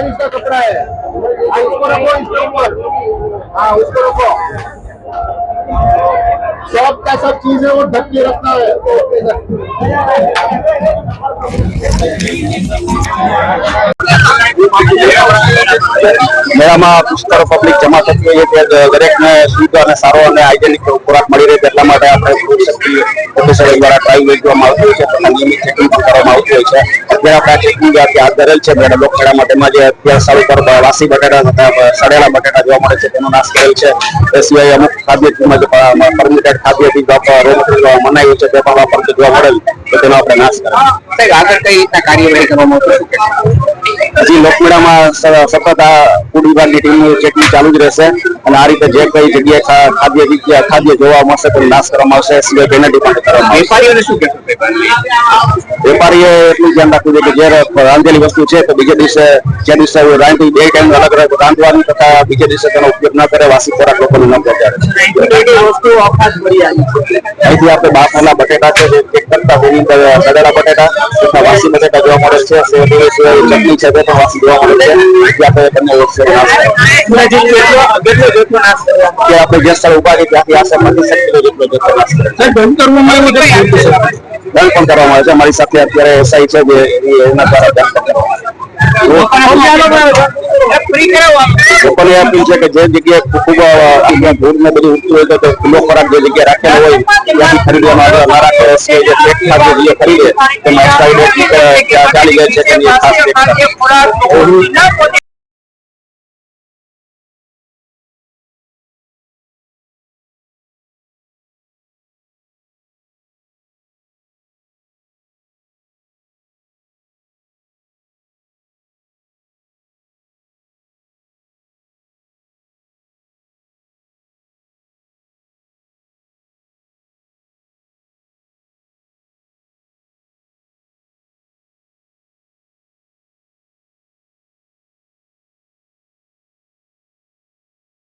Ladies का कपड़ा है। उसको रखो इसके ऊपर। हाँ उसको रखो। सब का सब चीज है वो ढक के रखना है। મેળામાં પુષ્કળ પબ્લિક જમા થતી હોય છે તે દરેકને શુદ્ધ અને સારો અને હાઇજેનિક ખોરાક મળી રહે એટલા માટે આપણે ફૂડ સેફ્ટી ઓફિસર દ્વારા ટ્રાય યોજવામાં આવતી હોય છે તથા નિયમિત ચેકિંગ પણ કરવામાં આવતું હોય છે અત્યારે આપણે ચેકિંગ હાથ ધરેલ છે લોકમેળામાં તેમાં જે અત્યારે સારું પર વાસી બટાટા તથા સડેલા બટાટા જોવા મળે છે તેનો નાશ કરેલ છે એ સિવાય અમુક ખાદ્યમાં જે પરમિટેડ ખાદ્ય રો મટીરિયલ મનાયું છે તે પણ વાપરતું જોવા મળેલ તો તેનો આપણે નાશ કરીએ આગળ કઈ રીતના કાર્યવાહી કરવામાં આવશે હજી લોકમેળામાં સતત આ ફૂડ વિભાગની ટીમનું ચેકિંગ ચાલુ જ રહેશે અને આ રીતે જે કઈ જગ્યાએ ખાદ્ય જોવા મળશે તેનો નાશ કરવામાં આવશે સિવાય પેનલ્ટી પણ કરવામાં આવશે વેપારીઓને શું કહેશો વેપારીએ એટલું ધ્યાન રાખવું જોઈએ કે જે રાંધેલી વસ્તુ છે તો બીજે દિવસે જે દિવસે રાંધી બે ટાઈમ અલગ અલગ રાંધવાની તથા બીજે દિવસે તેનો ઉપયોગ ન કરે વાસી ખોરાક લોકોને ન પહોંચાડે અહીંથી આપણે બાફેલા બટેટા છે જે એક કરતા સડેલા બટેટા તથા વાસી બટેટા જોવા મળે છે ચટણી છે તે પણ વાસી જોવા મળે છે આપણે તમને આપણે જે સ્થળ ઉભા છે ત્યાંથી આસપાસથી 7 કિલો જેટલો જથ્થો નાશ કરે છે દંડ કરવામાં આવ્યો છે દંડ પણ કરવામાં આવે છે અમારી સાથે અત્યારે એસઆઈ છે જે એના દ્વારા દંડ લોકોને અપીલ છે કે જે જગ્યાએ ખૂબ ધૂળ ને બધું ઉઠતું હોય તો ખુલ્લો ખોરાક જે જગ્યાએ રાખેલો હોય ત્યાંથી ખરીદવામાં આવે ના રાખે જે પેક ખાદ્ય જે ખરીદે તેમાં ચાલી જાય છે તેની ખાસ